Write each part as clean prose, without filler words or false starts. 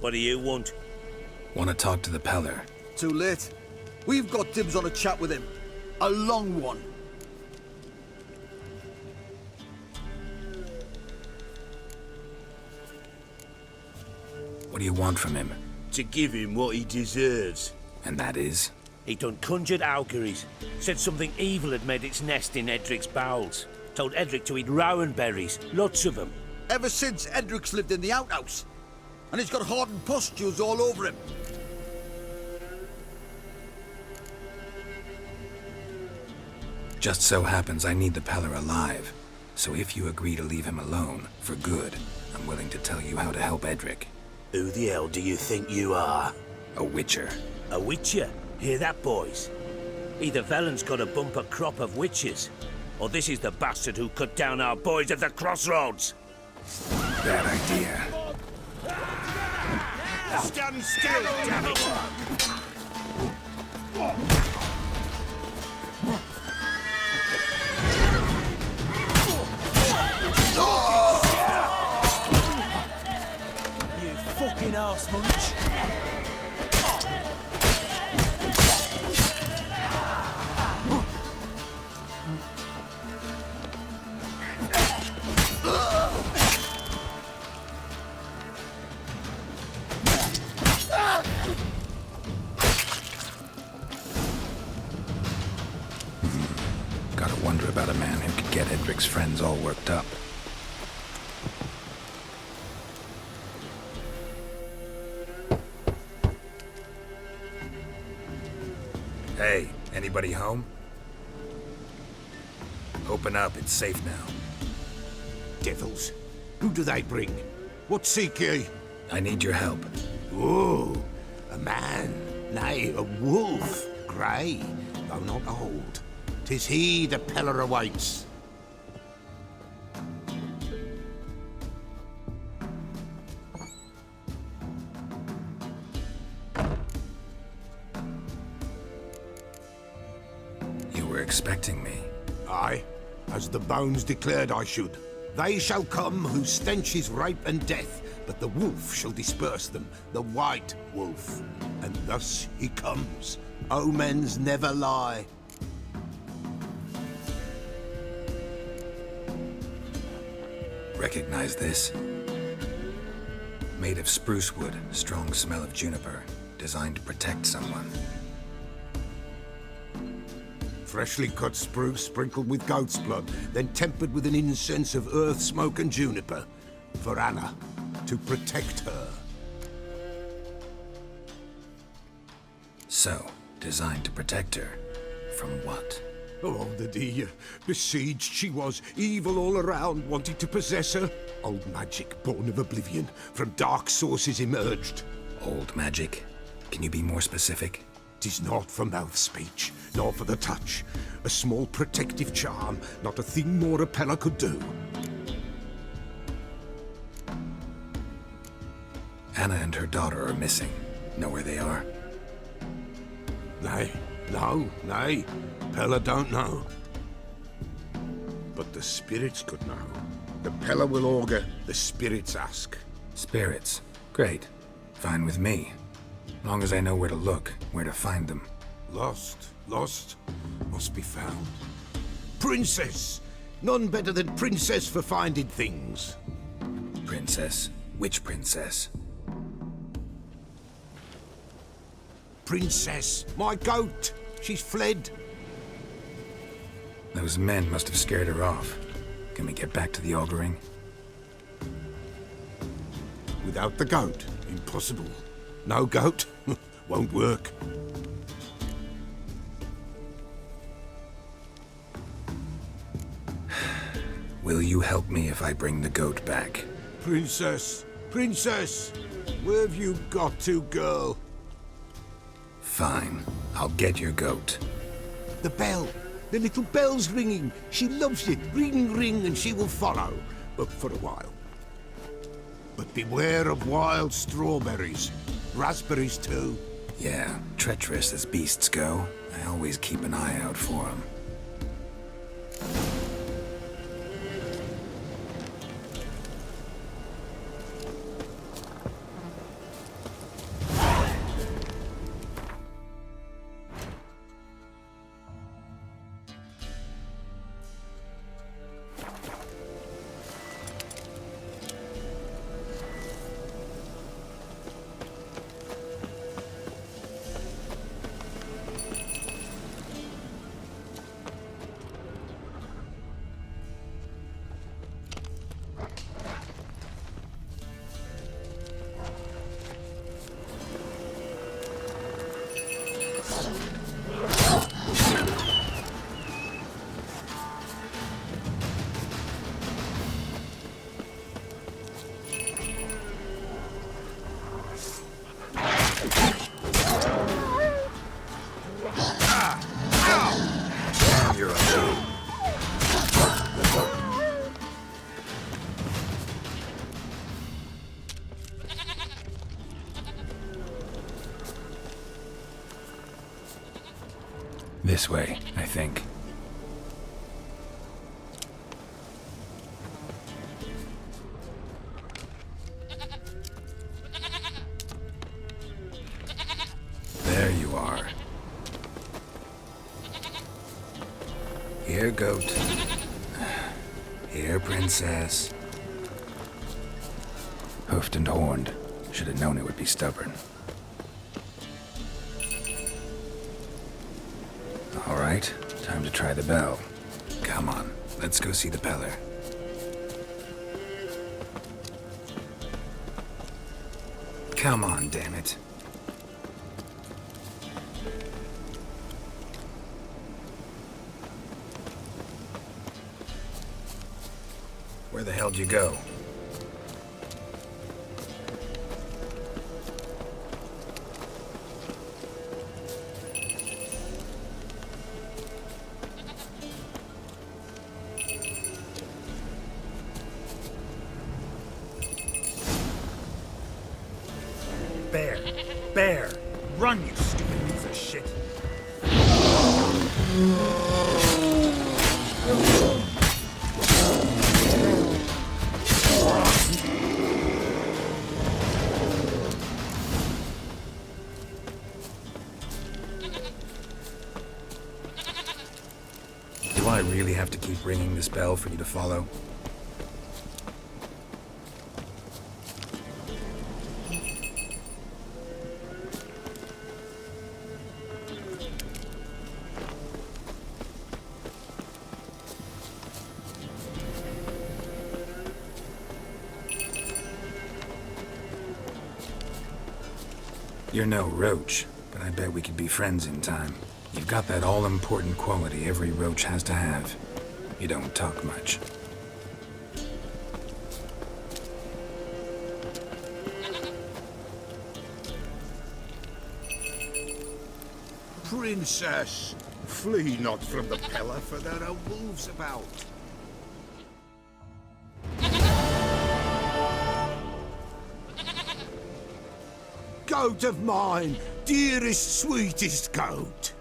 What do you want? Want to talk to the Peller. Too late. We've got dibs on a chat with him. A long one. What do you want from him? To give him what he deserves. And that is? He done conjured auguries. Said something evil had made its nest in Edric's bowels. Told Edric to eat rowan berries, lots of them. Ever since Edric's lived in the outhouse. And he's got hardened pustules all over him. Just so happens I need the Peller alive. So if you agree to leave him alone, for good, I'm willing to tell you how to help Edric. Who the hell do you think you are? A witcher. A witcher? Hear that, boys? Either Velen's got a bumper crop of witches, or this is the bastard who cut down our boys at the crossroads. Bad idea. Stand still, damn it! You fucking arse munch! Gotta wonder about a man who could get Edric's friends all worked up. Hey, anybody home? Open up, it's safe now. Devils. Who do they bring? What seek ye? I need your help. Oh, a man, nay, a wolf. Grey, though not old. 'Tis he the Peller awaits. You were expecting me. Aye, as the bones declared I should. They shall come whose stench is rape and death, but the wolf shall disperse them, the white wolf. And thus he comes. Omens never lie. Recognize this? Made of spruce wood, strong smell of juniper, designed to protect someone. Freshly cut spruce sprinkled with goat's blood, then tempered with an incense of earth, smoke and juniper. For Anna, to protect her. So, designed to protect her. From what? Oh, the besieged she was, evil all around, wanting to possess her. Old magic, born of oblivion, from dark sources emerged. Old magic? Can you be more specific? 'Tis not for mouth speech, nor for the touch. A small protective charm, not a thing more a Peller could do. Anna and her daughter are missing. Know where they are? Nay, nay. Peller don't know. But the spirits could know. The Peller will augur, the spirits ask. Spirits. Great. Fine with me. Long as I know where to look, where to find them. Lost, must be found. Princess! None better than Princess for finding things. Princess? Which princess? Princess, my goat! She's fled. Those men must have scared her off. Can we get back to the auguring? Without the goat, impossible. No goat, won't work. Will you help me if I bring the goat back? Princess, where have you got to, girl? Fine. I'll get your goat. The bell. The little bell's ringing. She loves it. Ring, ring, and she will follow. But for a while. But beware of wild strawberries. Raspberries, too. Yeah, treacherous as beasts go. I always keep an eye out for them. This way, I think. There you are. Here, goat. Here, princess. Hoofed and horned. Should have known it would be stubborn. All right, time to try the bell. Come on, let's go see the Peller. Come on, damn it. Where the hell'd you go? Bear! Run, you stupid piece of shit! Do I really have to keep ringing this bell for you to follow? You're no roach, but I bet we could be friends in time. You've got that all-important quality every roach has to have. You don't talk much. Princess, flee not from the Peller, for there are wolves about. Goat of mine, dearest, sweetest goat.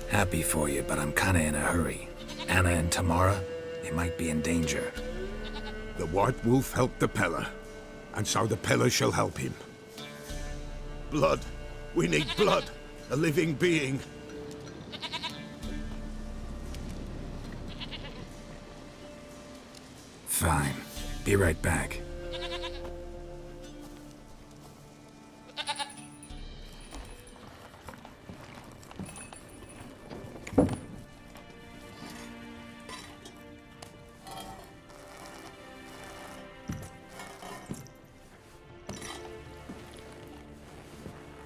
Happy for you, but I'm kinda in a hurry. Anna and Tamara, they might be in danger. The White Wolf helped the Peller, and so the Peller shall help him. Blood. We need blood. A living being. Fine. Be right back.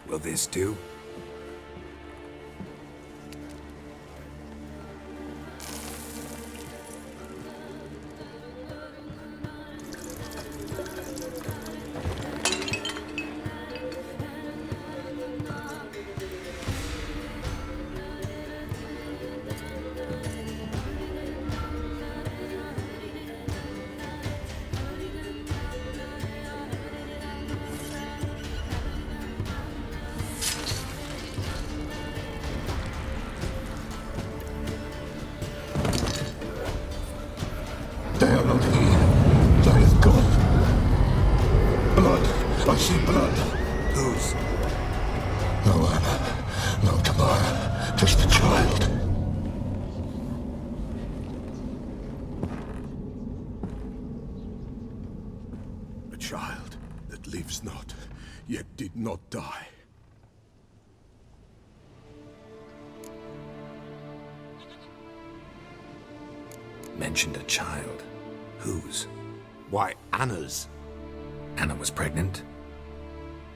Will this do? They are not here. They have gone. Blood. I see blood. Whose? No Anna. No Tamara. Just the child. A child that lives not, yet did not die. Mentioned a child. Whose? Why, Anna's. Anna was pregnant?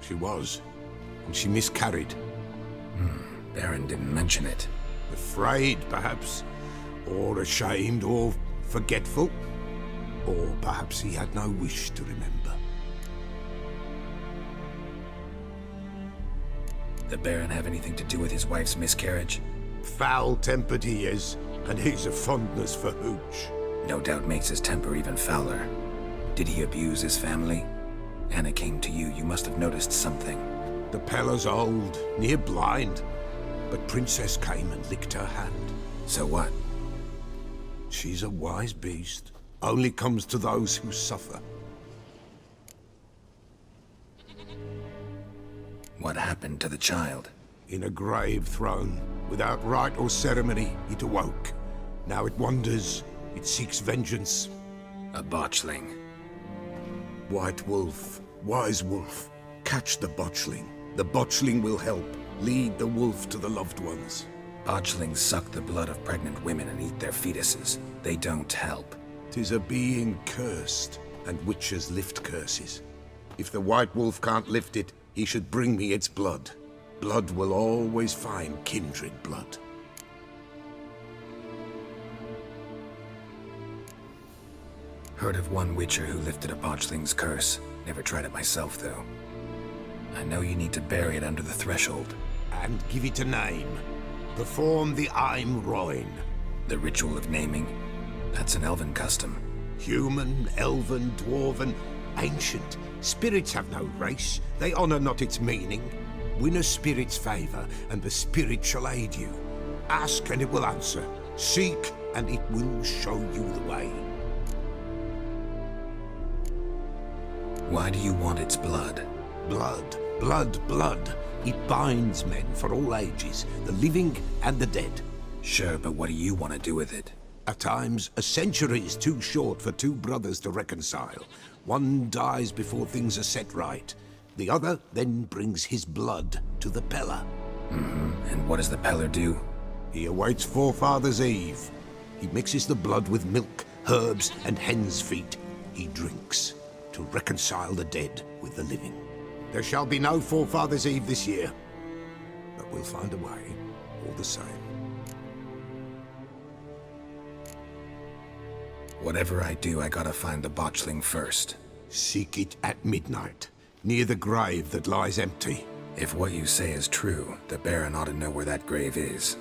She was. And she miscarried. Baron didn't mention it. Afraid, perhaps. Or ashamed, or forgetful. Or perhaps he had no wish to remember. The Baron have anything to do with his wife's miscarriage? Foul-tempered he is, And he's a fondness for hooch. No doubt makes his temper even fouler. Did he abuse his family? Anna came to you, you must have noticed something. The Pella's old, near blind. But Princess came and licked her hand. So what? She's a wise beast. Only comes to those who suffer. What happened to the child? In a grave thrown, without rite or ceremony, it awoke. Now it wanders, it seeks vengeance. A botchling. White wolf, wise wolf, catch the botchling. The botchling will help, lead the wolf to the loved ones. Botchlings suck the blood of pregnant women and eat their fetuses. They don't help. 'Tis a being cursed, and witches lift curses. If the white wolf can't lift it, he should bring me its blood. Blood will always find kindred blood. Heard of one witcher who lifted a botchling's curse. Never tried it myself, though. I know you need to bury it under the threshold. And give it a name. Perform the Aim Roin. The ritual of naming? That's an elven custom. Human, elven, dwarven, ancient. Spirits have no race. They honor not its meaning. Win a spirit's favor, and the spirit shall aid you. Ask, and it will answer. Seek, and it will show you the way. Why do you want its blood? Blood, blood, blood. It binds men for all ages, the living and the dead. Sure, but what do you want to do with it? At times, a century is too short for two brothers to reconcile. One dies before things are set right. The other then brings his blood to the Peller. And what does the Peller do? He awaits Forefather's Eve. He mixes the blood with milk, herbs, and hen's feet. He drinks to reconcile the dead with the living. There shall be no Forefather's Eve this year, but we'll find a way, all the same. Whatever I do, I gotta find the botchling first. Seek it at midnight, near the grave that lies empty. If what you say is true, the Baron ought to know where that grave is.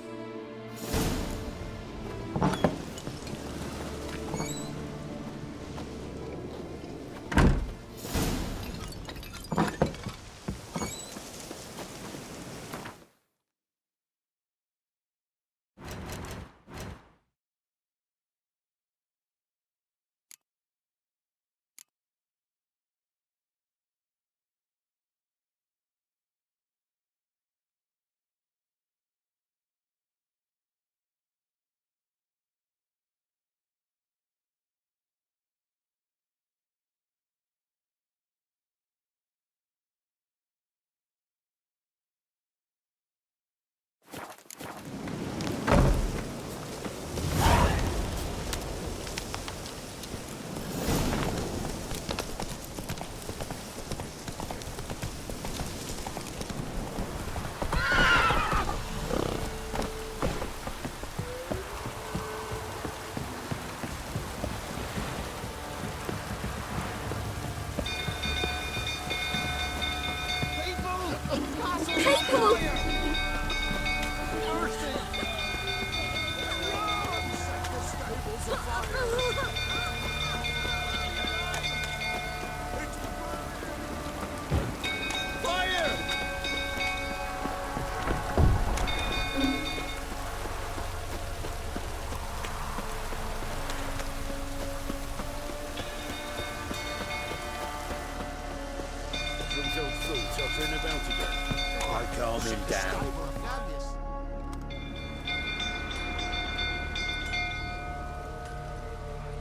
I calm him down.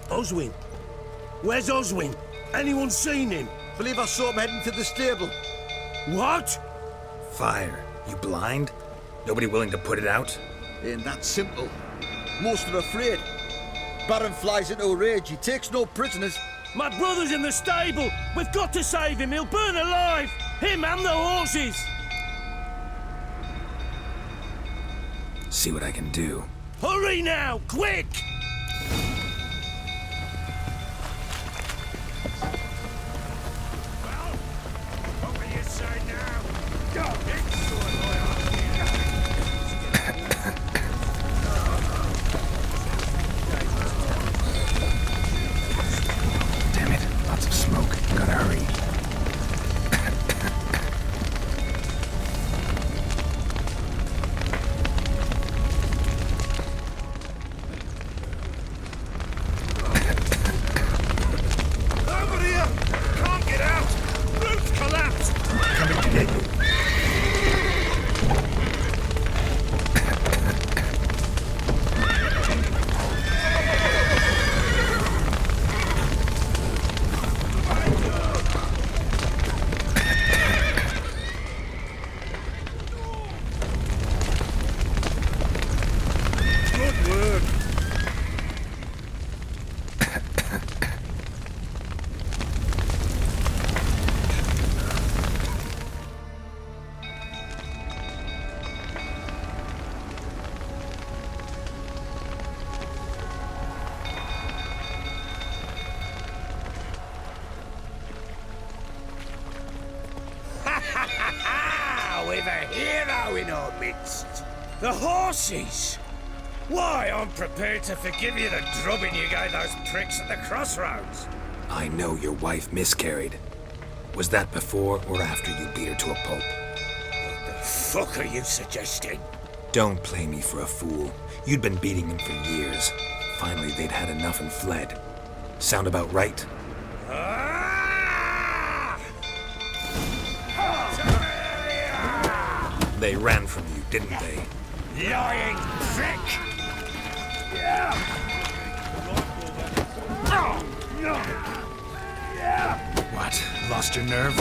Oswin? Where's Oswin? Anyone seen him? Believe I saw him heading to the stable. What? Fire. You blind? Nobody willing to put it out? Ain't that simple. Most are afraid. Baron flies into a rage. He takes no prisoners. My brother's in the stable. We've got to save him. He'll burn alive. Him and the horses. See what I can do. Hurry now, quick! now in our midst? The horses! Why, I'm prepared to forgive you the drubbing you gave those pricks at the crossroads. I know your wife miscarried. Was that before or after you beat her to a pulp? What the fuck are you suggesting? Don't play me for a fool. You'd been beating them for years. Finally, they'd had enough and fled. Sound about right? They ran from you, didn't they? Lying prick! What? Lost your nerve?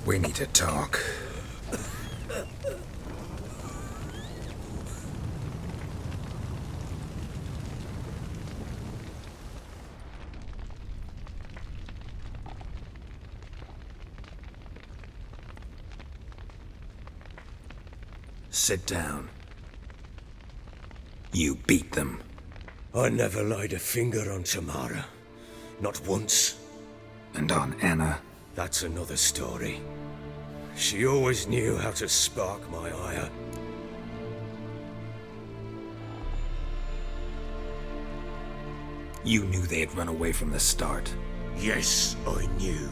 We need to talk. Sit down. You beat them. I never laid a finger on Tamara. Not once. And on Anna. That's another story. She always knew how to spark my ire. You knew they had run away from the start. Yes, I knew.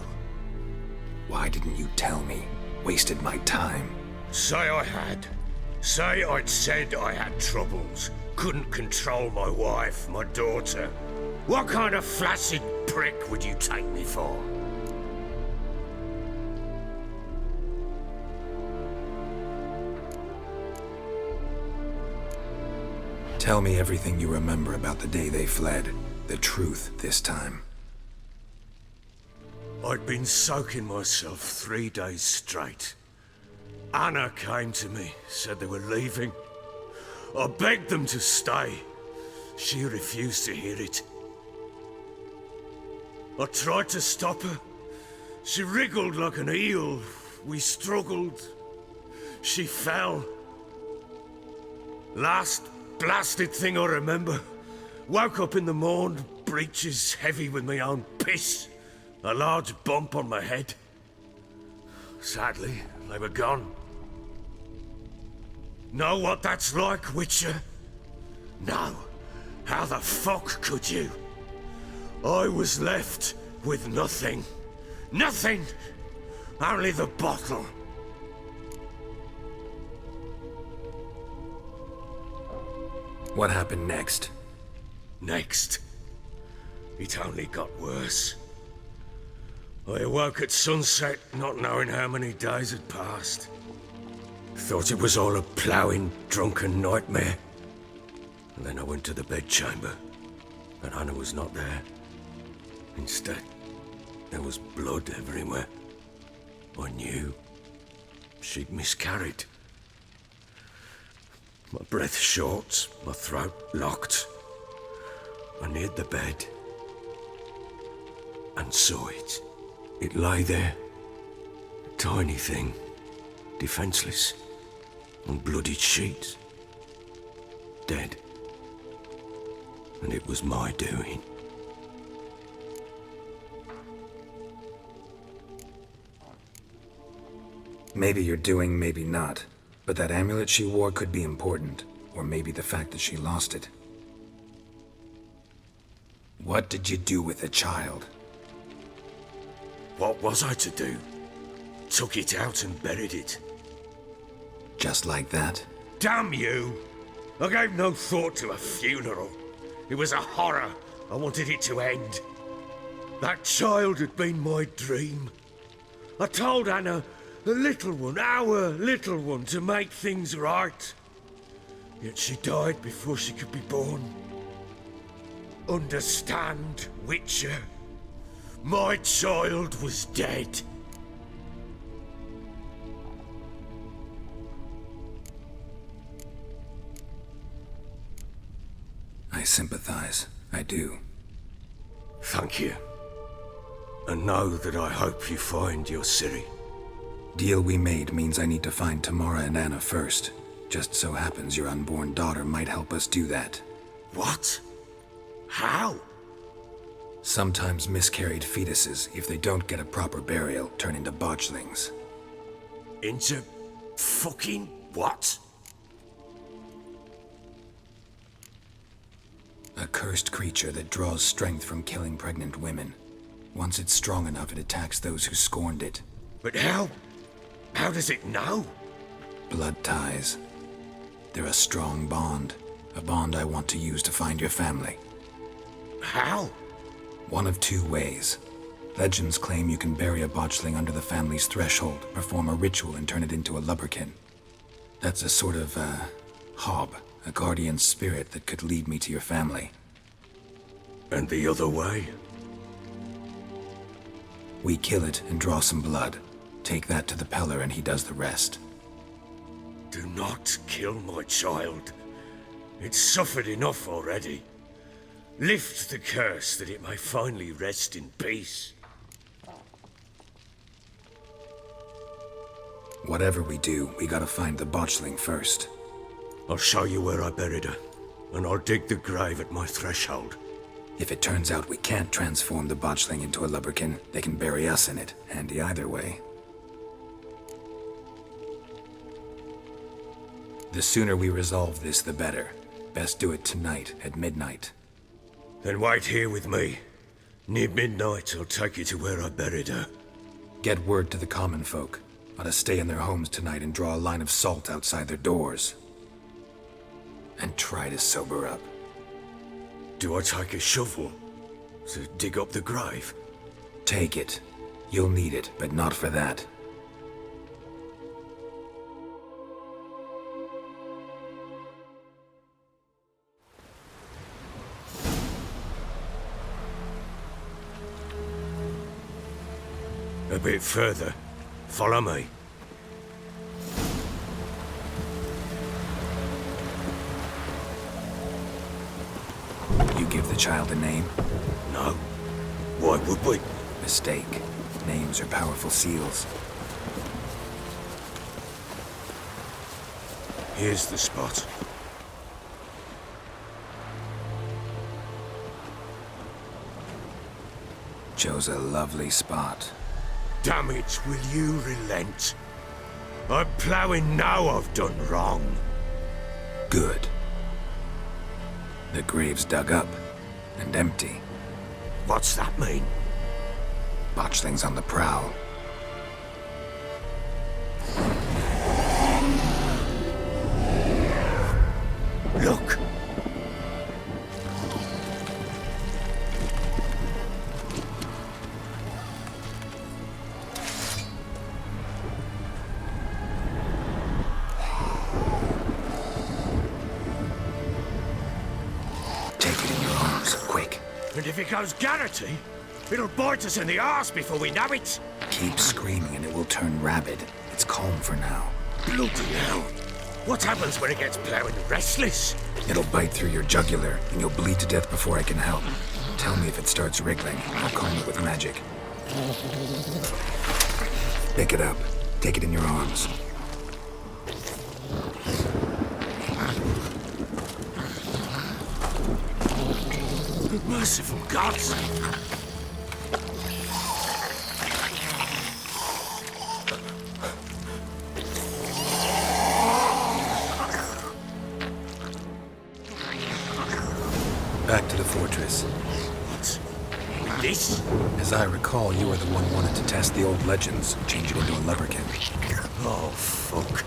Why didn't you tell me? Wasted my time. Say I had. Say I'd said I had troubles. Couldn't control my wife, my daughter. What kind of flaccid prick would you take me for? Tell me everything you remember about the day they fled. The truth this time. I'd been soaking myself 3 days straight. Anna came to me, said they were leaving. I begged them to stay. She refused to hear it. I tried to stop her. She wriggled like an eel. We struggled. She fell. Last blasted thing I remember. Woke up in the morn, breeches heavy with my own piss. A large bump on my head. Sadly, they were gone. Know what that's like, Witcher? No. How the fuck could you? I was left with nothing. Nothing! Only the bottle. What happened next? Next. It only got worse. I awoke at sunset, not knowing how many days had passed. Thought it was all a ploughing, drunken nightmare. And then I went to the bedchamber, and Anna was not there. Instead, there was blood everywhere. I knew she'd miscarried. My breath short, my throat locked. I neared the bed and saw it. It lay there, a tiny thing, defenseless, on bloodied sheets, dead. And it was my doing. Maybe you're doing, maybe not. But that amulet she wore could be important. Or maybe the fact that she lost it. What did you do with the child? What was I to do? Took it out and buried it. Just like that? Damn you! I gave no thought to a funeral. It was a horror. I wanted it to end. That child had been my dream. I told Anna, the little one, our little one, to make things right. Yet she died before she could be born. Understand, Witcher? My child was dead. I sympathize. I do. Thank you. And know that I hope you find your ciri. Deal we made means I need to find Tamara and Anna first. Just so happens your unborn daughter might help us do that. What? How? Sometimes miscarried fetuses, if they don't get a proper burial, turn into botchlings. Into fucking what? A cursed creature that draws strength from killing pregnant women. Once it's strong enough, it attacks those who scorned it. But how? How does it know? Blood ties. They're a strong bond. A bond I want to use to find your family. How? One of two ways. Legends claim you can bury a botchling under the family's threshold, perform a ritual, and turn it into a lubberkin. That's a sort of, hob, a guardian spirit that could lead me to your family. And the other way? We kill it and draw some blood. Take that to the Peller and he does the rest. Do not kill my child. It's suffered enough already. Lift the curse that it may finally rest in peace. Whatever we do, we gotta find the botchling first. I'll show you where I buried her, and I'll dig the grave at my threshold. If it turns out we can't transform the botchling into a lubberkin, they can bury us in it. Handy either way. The sooner we resolve this, the better. Best do it tonight, at midnight. Then wait here with me. Near midnight, I'll take you to where I buried her. Get word to the common folk. Ought to stay in their homes tonight and draw a line of salt outside their doors. And try to sober up. Do I take a shovel to dig up the grave? Take it. You'll need it, but not for that. A bit further. Follow me. You give the child a name? No. Why would we? Mistake. Names are powerful seals. Here's the spot. Chose a lovely spot. Damn it, will you relent? I'm ploughing now I've done wrong. Good. The grave's dug up and empty. What's that mean? Botchling's on the prowl. Look! And if it goes Garrity, it'll bite us in the arse before we know it. Keep screaming and it will turn rabid. It's calm for now. Bloody hell. What happens when it gets plowing restless? It'll bite through your jugular and you'll bleed to death before I can help. Tell me if it starts wriggling. I'll calm it with magic. Pick it up. Take it in your arms. Merciful gods! Back to the fortress. What? This? As I recall, you were the one wanted to test the old legends, change it into a lubberkin. Oh, fuck.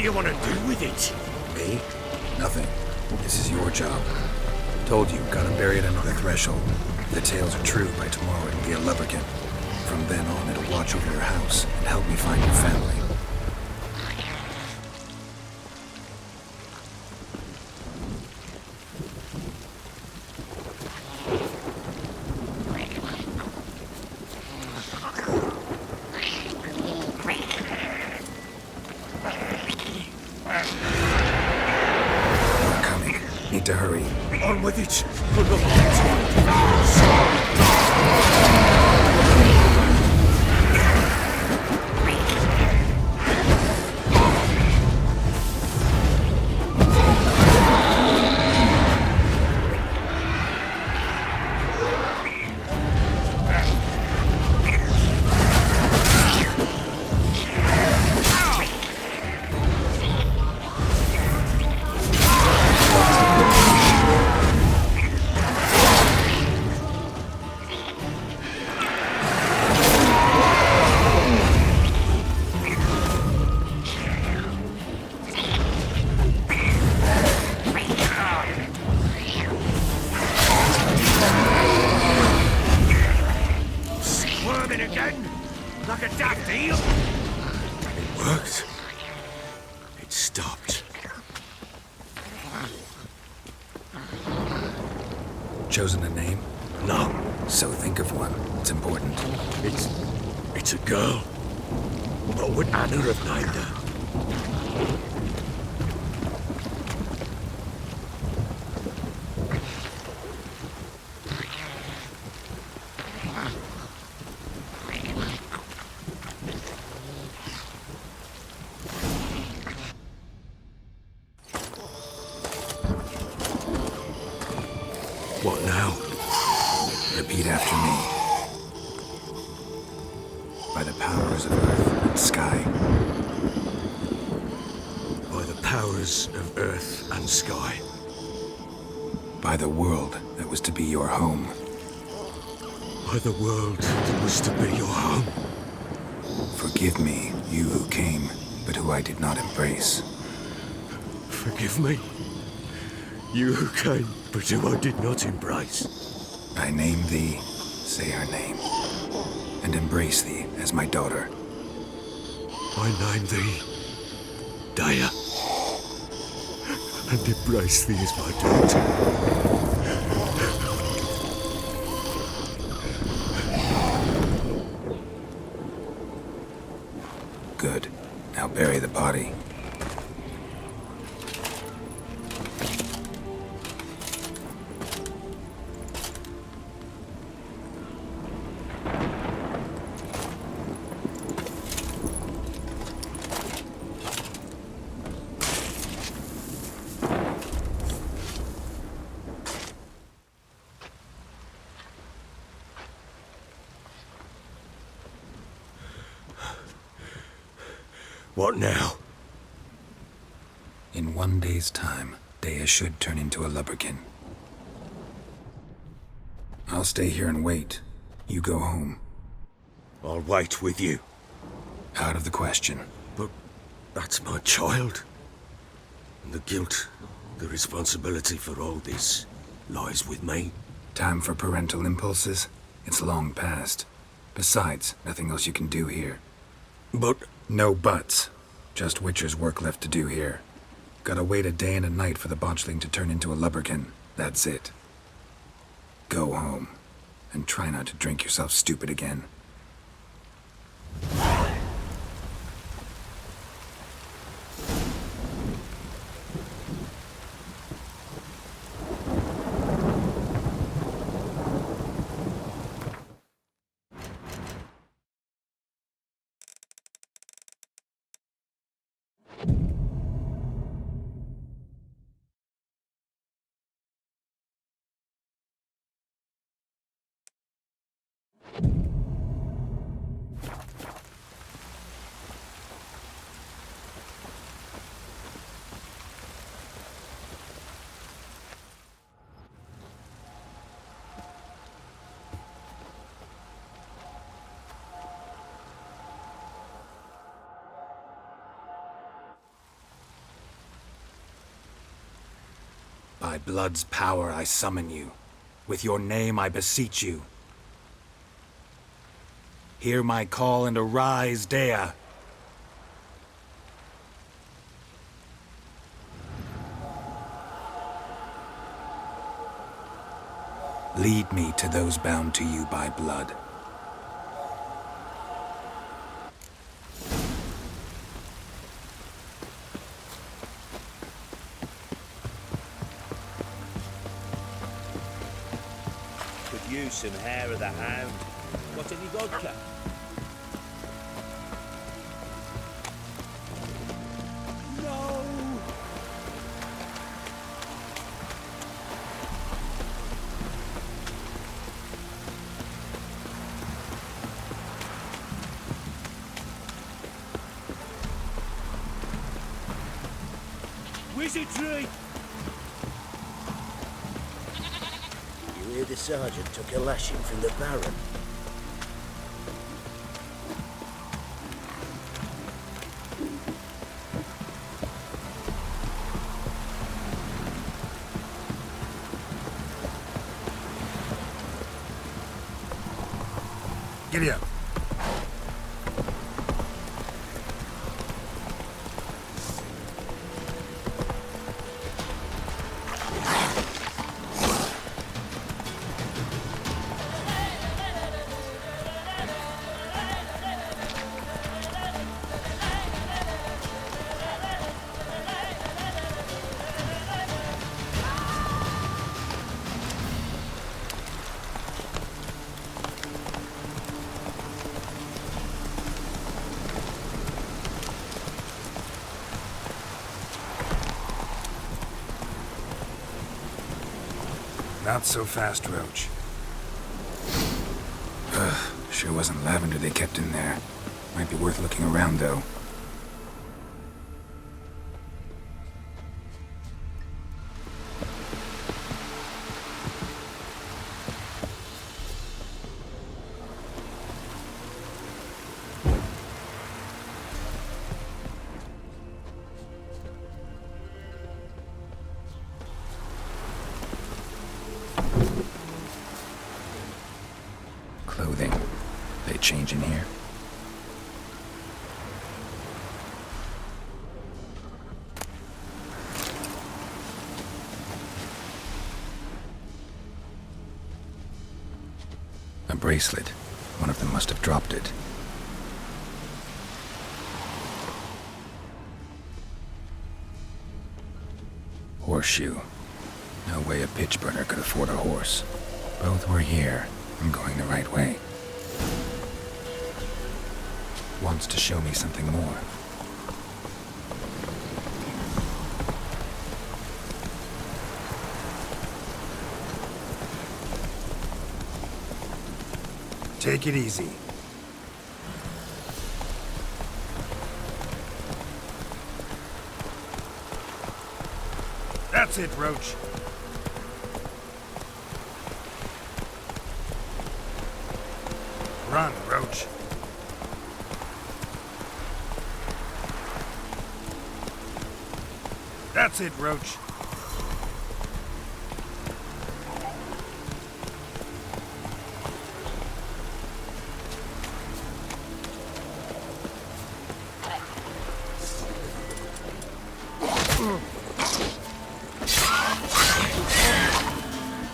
you want to do with it? Me? Nothing. This is your job. Told you, gotta bury it under the threshold. If the tales are true, by tomorrow it'll be a lubberkin. From then on, it'll watch over your house and help me find your family. You're coming. Need to hurry. On with it! Squirming again? Like a daft eel? It worked. It stopped. Chosen a name? No, So think of one. It's important. it's a girl. What would Anna have named her? What now? Repeat after me. By the powers of earth and sky. By the powers of earth and sky. By the world that was to be your home. By the world that was to be your home. Forgive me, you who came, but who I did not embrace. Forgive me. You who came, but who I did not embrace. I name thee, say her name, and embrace thee as my daughter. I name thee Daya, and embrace thee as my daughter. Good. Now bury the body. What now? In 1 day's time, Daya should turn into a lubberkin. I'll stay here and wait. You go home. I'll wait with you. Out of the question. But that's my child. And the guilt, the responsibility for all this lies with me. Time for parental impulses? It's long past. Besides, nothing else you can do here. But No buts. Just Witcher's work left to do here. Gotta wait a day and a night for the botchling to turn into a lubberkin. That's it. Go home. And try not to drink yourself stupid again. By blood's power I summon you. With your name I beseech you. Hear my call and arise, Dea. Lead me to those bound to you by blood. Could use some hair of the hound. Got any vodka? No! Wizardry! You hear the sergeant took a lashing from the Baron? Giddy up. Not so fast, Roach. Sure wasn't lavender they kept in there. Might be worth looking around, though. Clothing. They change in here? A bracelet. One of them must have dropped it. Horseshoe. No way a pitch burner could afford a horse. Both were here. I'm going the right way. Wants to show me something more. Take it easy. That's it, Roach. Run, Roach. That's it, Roach.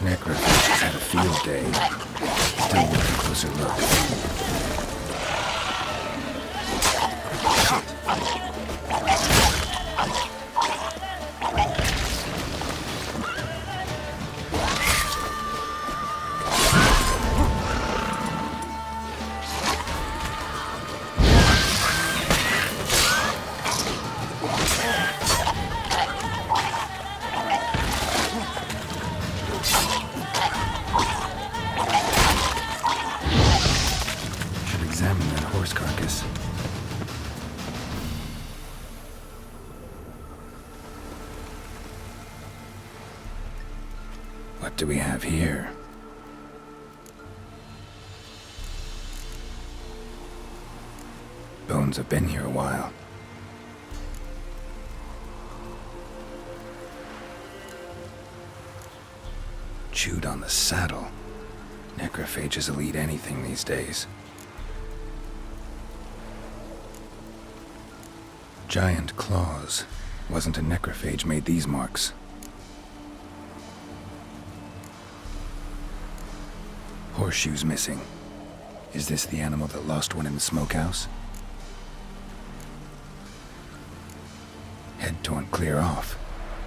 Necrofish has had a field day. Still worth a closer look. Examine that horse carcass. What do we have here? Bones have been here a while. Chewed on the saddle. Necrophages will eat anything these days. Giant claws. Wasn't a necrophage made these marks. Horseshoes missing. Is this the animal that lost one in the smokehouse? Head torn clear off.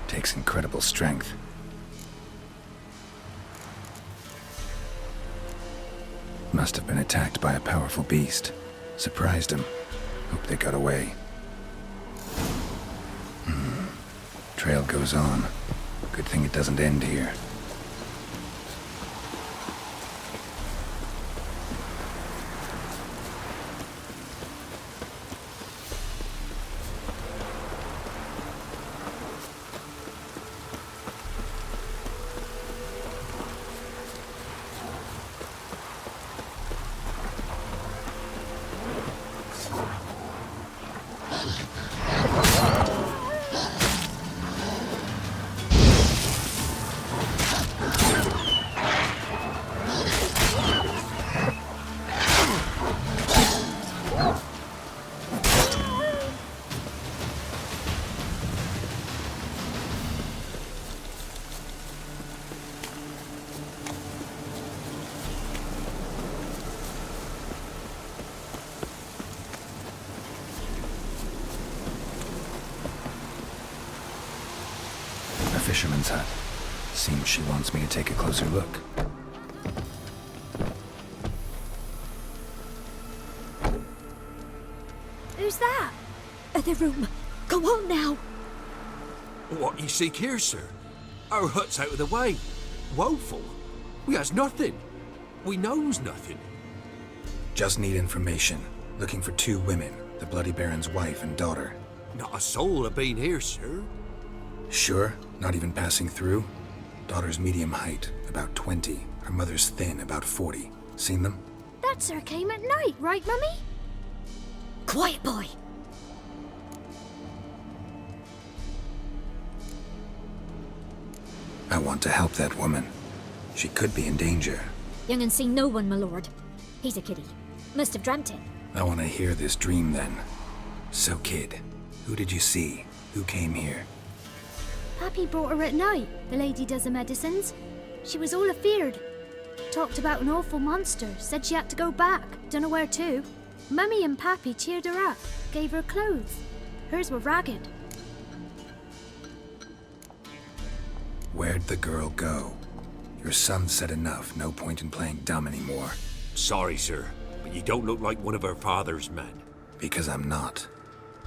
Takes incredible strength. Must have been attacked by a powerful beast. Surprised him. Hope they got away. Trail goes on. Good thing it doesn't end here. Fisherman's hut. Seems she wants me to take a closer look. Who's that? Other room. Go on now. What you seek here, sir? Our hut's out of the way. Woeful. We has nothing. We knows nothing. Just need information. Looking for 2 women, the Bloody Baron's wife and daughter. Not a soul have been here, sir. Sure? Not even passing through? Daughter's medium height, about 20. Her mother's thin, about 40. Seen them? That sir came at night, right, Mummy? Quiet, boy. I want to help that woman. She could be in danger. Young and seen no one, my lord. He's a kiddie. Must have dreamt it. I want to hear this dream then. So, kid, who did you see? Who came here? Pappy brought her at night. The lady does the medicines. She was all afeared. Talked about an awful monster. Said she had to go back. Dunno where to. Mummy and Pappy cheered her up. Gave her clothes. Hers were ragged. Where'd the girl go? Your son said enough. No point in playing dumb anymore. Sorry, sir, but you don't look like one of her father's men. Because I'm not.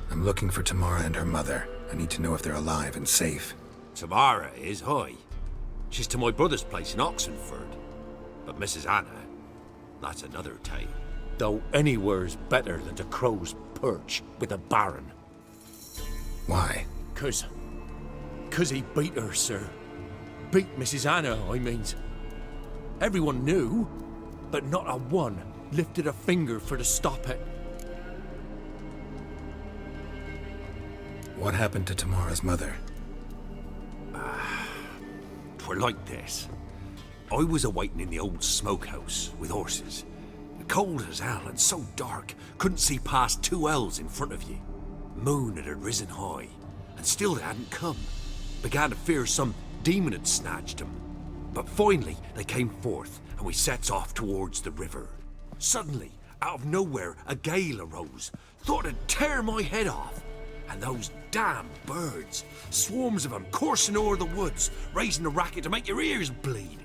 I'm looking for Tamara and her mother. I need to know if they're alive and safe. Tamara is, hi. She's to my brother's place in Oxenford. But Mrs. Anna, that's another tale. Though anywhere's better than to Crow's Perch with a baron. Why? 'Cause he beat her, sir. Beat Mrs. Anna, I means. Everyone knew, but not a one lifted a finger for to stop it. What happened to Tamara's mother? 'Twere like this. I was awaiting in the old smokehouse with horses. Cold as hell and so dark, couldn't see past 2 ells in front of you. Moon had risen high, and still they hadn't come. Began to fear some demon had snatched them. But finally they came forth, and we sets off towards the river. Suddenly, out of nowhere, a gale arose. Thought it'd tear my head off. And those damn birds, swarms of them coursing o'er the woods, raising a racket to make your ears bleed.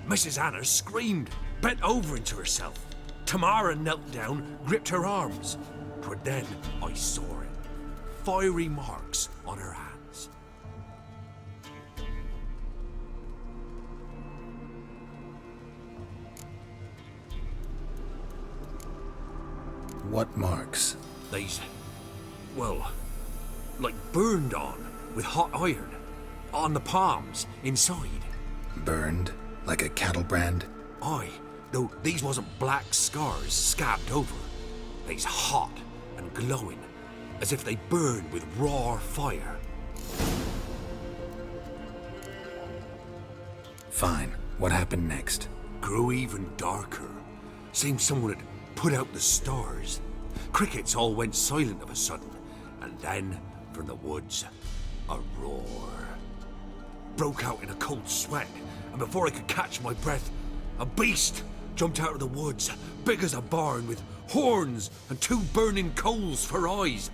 Mrs. Anna screamed, bent over into herself. Tamara knelt down, gripped her arms. 'Twere then I saw it. Fiery marks on her hands. What marks? These, well, like burned on with hot iron. On the palms, inside. Burned? Like a cattle brand? Aye, though these wasn't black scars scabbed over. They's hot and glowing, as if they burned with raw fire. Fine. What happened next? Grew even darker. Seemed someone had put out the stars. Crickets all went silent of a sudden, and then, from the woods, a roar. Broke out in a cold sweat, and before I could catch my breath, a beast jumped out of the woods, big as a barn, with horns and 2 burning coals for eyes.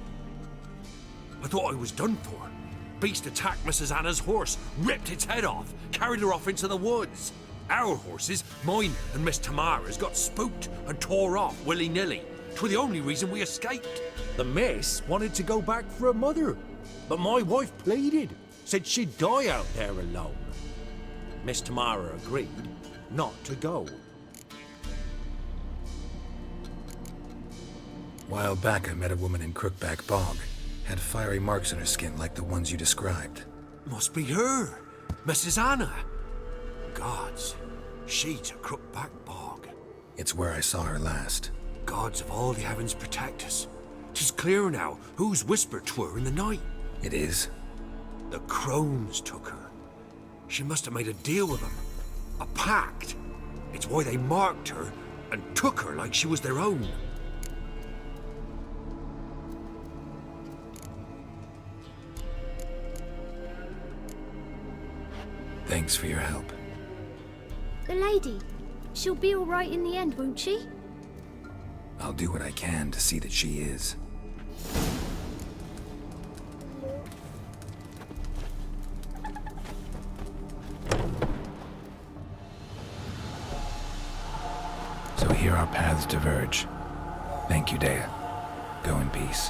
I thought I was done for. Beast attacked Mrs. Anna's horse, ripped its head off, carried her off into the woods. Our horses, mine and Miss Tamara's, got spooked and tore off willy-nilly. 'Twere the only reason we escaped. The miss wanted to go back for her mother, but my wife pleaded, said she'd die out there alone. Miss Tamara agreed not to go. While back, I met a woman in Crookback Bog. Had fiery marks on her skin like the ones you described. Must be her, Mrs. Anna. Gods, she's a Crookback Bog. It's where I saw her last. Gods of all the heavens protect us. 'Tis clear now who's whispered 'twere in the night. It is? The crones took her. She must have made a deal with them. A pact. It's why they marked her and took her like she was their own. Thanks for your help. The lady, she'll be all right in the end, won't she? I'll do what I can to see that she is. So here our paths diverge. Thank you, Dea. Go in peace.